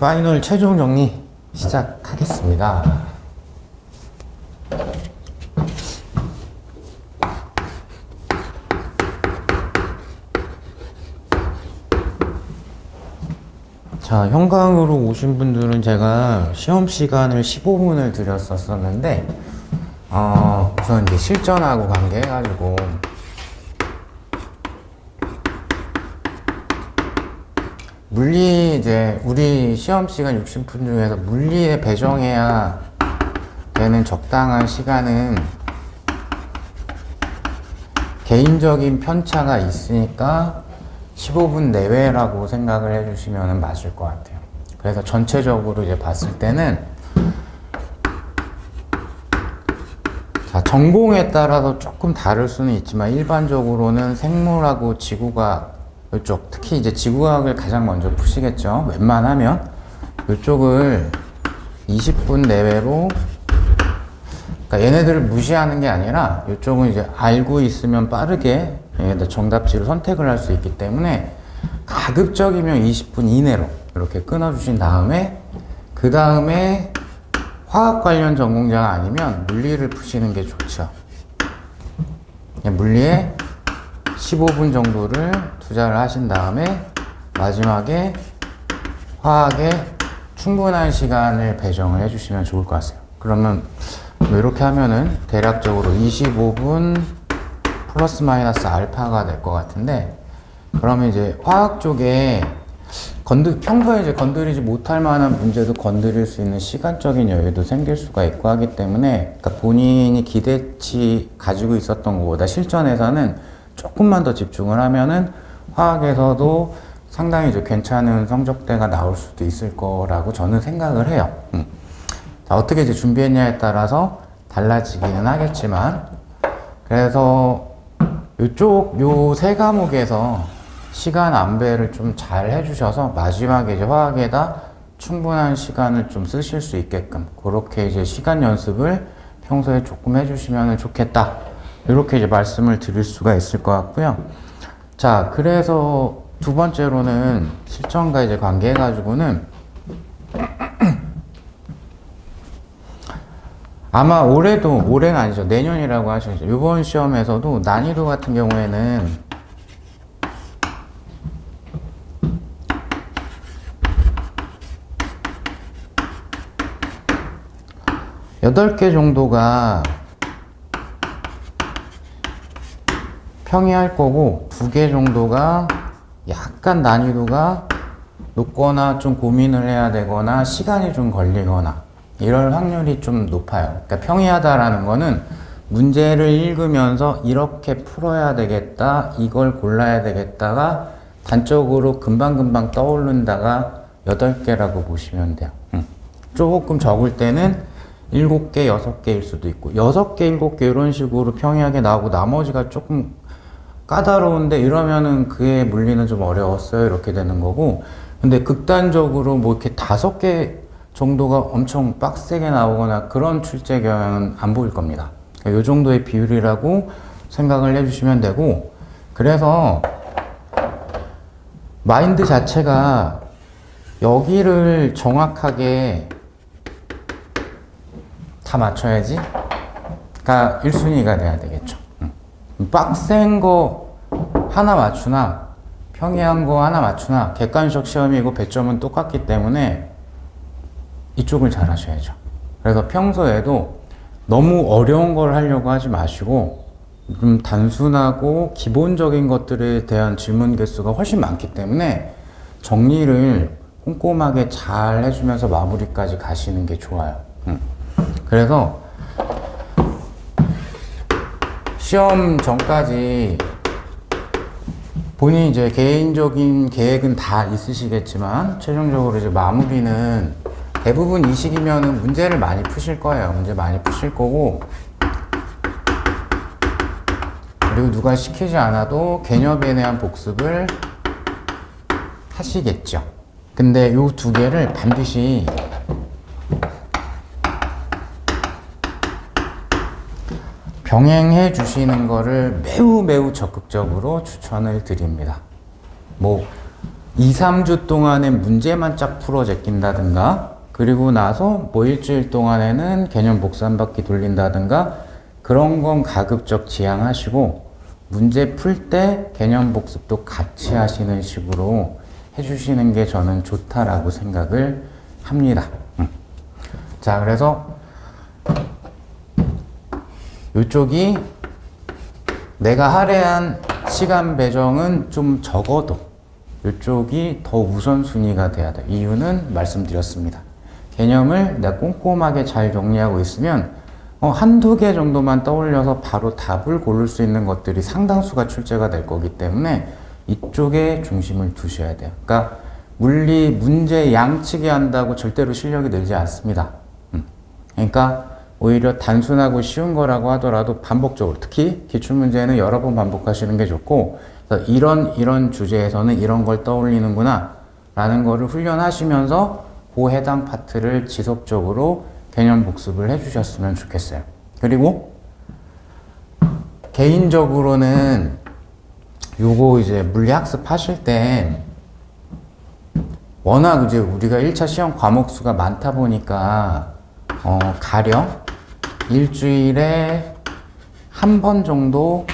파이널 최종 정리 시작하겠습니다. 자, 현강으로 오신 분들은 제가 시험 시간을 15분을 드렸었는데, 우선 이제 실전하고 관계해가지고, 물리 이제 우리 시험 시간 60분 중에서 물리에 배정해야 되는 적당한 시간은 개인적인 편차가 있으니까 15분 내외라고 생각을 해주시면 맞을 것 같아요. 그래서 전체적으로 이제 봤을 때는 자, 전공에 따라서 조금 다를 수는 있지만 일반적으로는 생물하고 지구과학 이쪽, 특히 이제 지구과학을 가장 먼저 푸시겠죠. 웬만하면 이쪽을 20분 내외로, 그러니까 얘네들을 무시하는 게 아니라 이쪽은 이제 알고 있으면 빠르게 정답지를 선택을 할 수 있기 때문에 가급적이면 20분 이내로 이렇게 끊어주신 다음에 그 다음에 화학 관련 전공자가 아니면 물리를 푸시는 게 좋죠. 물리에 15분 정도를 투자를 하신 다음에 마지막에 화학에 충분한 시간을 배정을 해주시면 좋을 것 같아요. 그러면 이렇게 하면은 대략적으로 25분 플러스 마이너스 알파가 될 것 같은데, 그러면 이제 화학 쪽에 평소에 이제 건드리지 못할 만한 문제도 건드릴 수 있는 시간적인 여유도 생길 수가 있고 하기 때문에, 그러니까 본인이 기대치 가지고 있었던 것보다 실전에서는 조금만 더 집중을 하면은 화학에서도 상당히 이제 괜찮은 성적대가 나올 수도 있을 거라고 저는 생각을 해요. 자, 어떻게 이제 준비했냐에 따라서 달라지기는 하겠지만, 그래서 요 세 과목에서 시간 안배를 좀 잘 해주셔서 마지막에 이제 화학에다 충분한 시간을 좀 쓰실 수 있게끔 그렇게 이제 시간 연습을 평소에 조금 해주시면 좋겠다. 이렇게 이제 말씀을 드릴 수가 있을 것 같고요. 자, 그래서 두 번째로는 실전과 이제 관계해가지고는 아마 올해는 아니죠. 내년이라고 하시죠. 이번 시험에서도 난이도 같은 경우에는 여덟 개 정도가 평이할 거고 2개 정도가 약간 난이도가 높거나 좀 고민을 해야 되거나 시간이 좀 걸리거나 이럴 확률이 좀 높아요. 그러니까 평이하다라는 거는 문제를 읽으면서 이렇게 풀어야 되겠다, 이걸 골라야 되겠다가 단적으로 금방금방 떠오른다가 8개라고 보시면 돼요. 조금 적을 때는 7개, 6개일 수도 있고 6개, 7개 이런 식으로 평이하게 나오고 나머지가 조금 까다로운데 이러면은 그의 물리는 좀 어려웠어요. 이렇게 되는 거고, 근데 극단적으로 뭐 이렇게 5개 정도가 엄청 빡세게 나오거나 그런 출제 경향은 안 보일 겁니다. 이 정도의 비율이라고 생각을 해주시면 되고, 그래서 마인드 자체가 여기를 정확하게 다 맞춰야지 가 1순위가 돼야 되겠죠. 빡센 거 하나 맞추나 평이한 거 하나 맞추나 객관식 시험이고 배점은 똑같기 때문에 이쪽을 잘 하셔야죠. 그래서 평소에도 너무 어려운 걸 하려고 하지 마시고 좀 단순하고 기본적인 것들에 대한 질문 개수가 훨씬 많기 때문에 정리를 꼼꼼하게 잘 해주면서 마무리까지 가시는 게 좋아요. 그래서 시험 전까지 본인이 이제 개인적인 계획은 다 있으시겠지만 최종적으로 이제 마무리는 대부분 이 시기면은 문제를 많이 푸실 거예요. 문제 많이 푸실 거고, 그리고 누가 시키지 않아도 개념에 대한 복습을 하시겠죠. 근데 요 2개를 반드시 병행해 주시는 거를 매우 적극적으로 추천을 드립니다. 뭐 2, 3주 동안에 문제만 쫙 풀어 제낀다든가, 그리고 나서 뭐 일주일 동안에는 개념 복수 한 바퀴 돌린다든가, 그런 건 가급적 지양하시고, 문제 풀 때 개념 복습도 같이 하시는 식으로 해주시는 게 저는 좋다라고 생각을 합니다. 자, 그래서 이쪽이 내가 할애한 시간 배정은 좀 적어도 이쪽이 더 우선순위가 돼야 돼요. 이유는 말씀드렸습니다. 개념을 내가 꼼꼼하게 잘 정리하고 있으면 한두 개 정도만 떠올려서 바로 답을 고를 수 있는 것들이 상당수가 출제가 될 거기 때문에 이쪽에 중심을 두셔야 돼요. 그러니까 물리 문제 양치기 한다고 절대로 실력이 늘지 않습니다. 그러니까 오히려 단순하고 쉬운 거라고 하더라도 반복적으로, 특히 기출문제는 여러 번 반복하시는 게 좋고, 그래서 이런 주제에서는 이런 걸 떠올리는구나 라는 거를 훈련하시면서 그 해당 파트를 지속적으로 개념 복습을 해주셨으면 좋겠어요. 그리고 개인적으로는 요거 이제 물리학습 하실 때 워낙 이제 우리가 1차 시험 과목 수가 많다 보니까 가령 일주일에 한 번 정도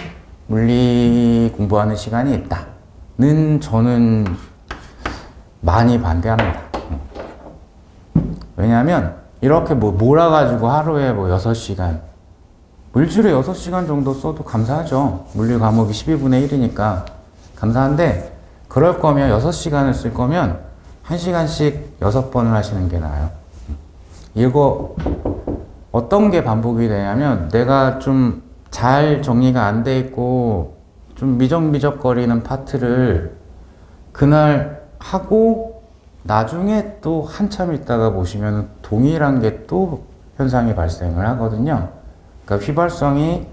물리 공부하는 시간이 있다는 저는 많이 반대합니다. 왜냐하면 이렇게 몰아가지고 하루에 6시간, 일주일에 6시간 정도 써도 감사하죠. 물리 과목이 12분의 1이니까 감사한데, 그럴 거면 6시간을 쓸 거면 1시간씩 6번을 하시는 게 나아요. 이거 어떤 게 반복이 되냐면, 내가 좀 잘 정리가 안 돼 있고 좀 미적미적거리는 파트를 그날 하고 나중에 또 한참 있다가 보시면 동일한 게 또 현상이 발생을 하거든요. 그러니까 휘발성이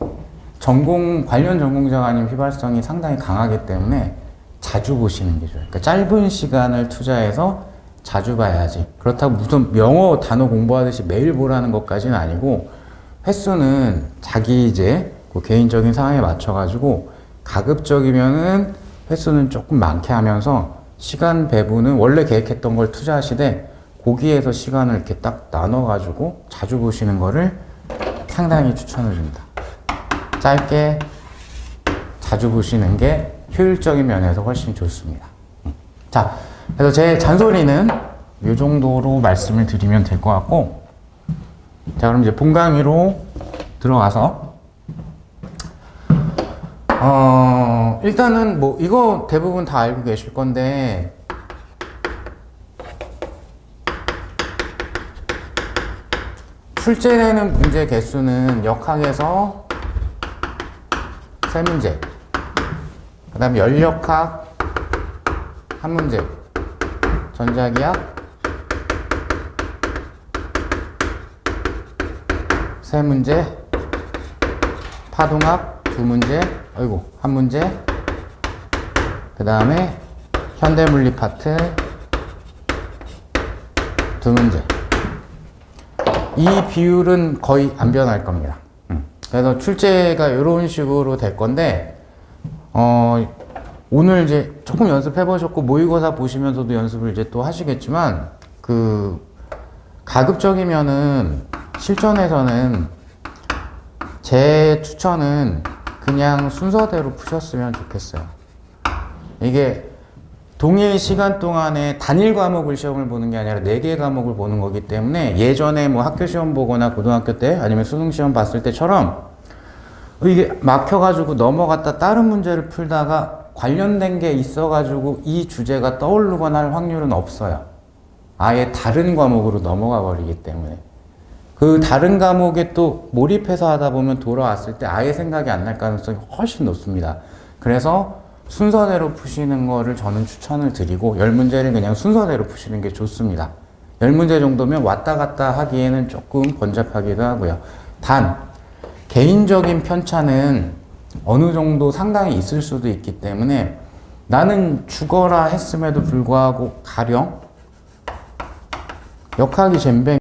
관련 전공자가 아닌 휘발성이 상당히 강하기 때문에 자주 보시는 게 좋아요. 그러니까 짧은 시간을 투자해서 자주 봐야지. 그렇다고 무슨 영어 단어 공부하듯이 매일 보라는 것까지는 아니고, 횟수는 자기 이제 그 개인적인 상황에 맞춰가지고 가급적이면은 횟수는 조금 많게 하면서 시간 배분은 원래 계획했던 걸 투자하시되 거기에서 시간을 이렇게 딱 나눠가지고 자주 보시는 거를 상당히 추천을 줍니다. 짧게 자주 보시는 게 효율적인 면에서 훨씬 좋습니다. 자, 그래서 제 잔소리는 이 정도로 말씀을 드리면 될 것 같고, 자, 그럼 이제 본 강의로 들어가서 일단은 뭐 이거 대부분 다 알고 계실 건데, 출제되는 문제 개수는 역학에서 3문제, 그 다음에 연력학 1문제, 전자기학 3문제, 파동학 2문제, 1문제, 그 다음에 현대물리 파트 2문제. 이 비율은 거의 안 변할 겁니다. 그래서 출제가 이런 식으로 될 건데, 오늘 이제 조금 연습해 보셨고 모의고사 보시면서도 연습을 이제 또 하시겠지만, 가급적이면은 실전에서는 제 추천은 그냥 순서대로 푸셨으면 좋겠어요. 이게 동일 시간 동안에 단일 과목을 시험을 보는 게 아니라 4개의 과목을 보는 거기 때문에, 예전에 뭐 학교 시험 보거나 고등학교 때 아니면 수능 시험 봤을 때처럼 이게 막혀가지고 넘어갔다 다른 문제를 풀다가 관련된 게 있어가지고 이 주제가 떠오르거나 할 확률은 없어요. 아예 다른 과목으로 넘어가 버리기 때문에. 그 다른 과목에 또 몰입해서 하다 보면 돌아왔을 때 아예 생각이 안 날 가능성이 훨씬 높습니다. 그래서 순서대로 푸시는 거를 저는 추천을 드리고, 10문제를 그냥 순서대로 푸시는 게 좋습니다. 10문제 정도면 왔다 갔다 하기에는 조금 번잡하기도 하고요. 단, 개인적인 편차는 어느 정도 상당히 있을 수도 있기 때문에, 나는 죽어라 했음에도 불구하고 가령 역학이 젬병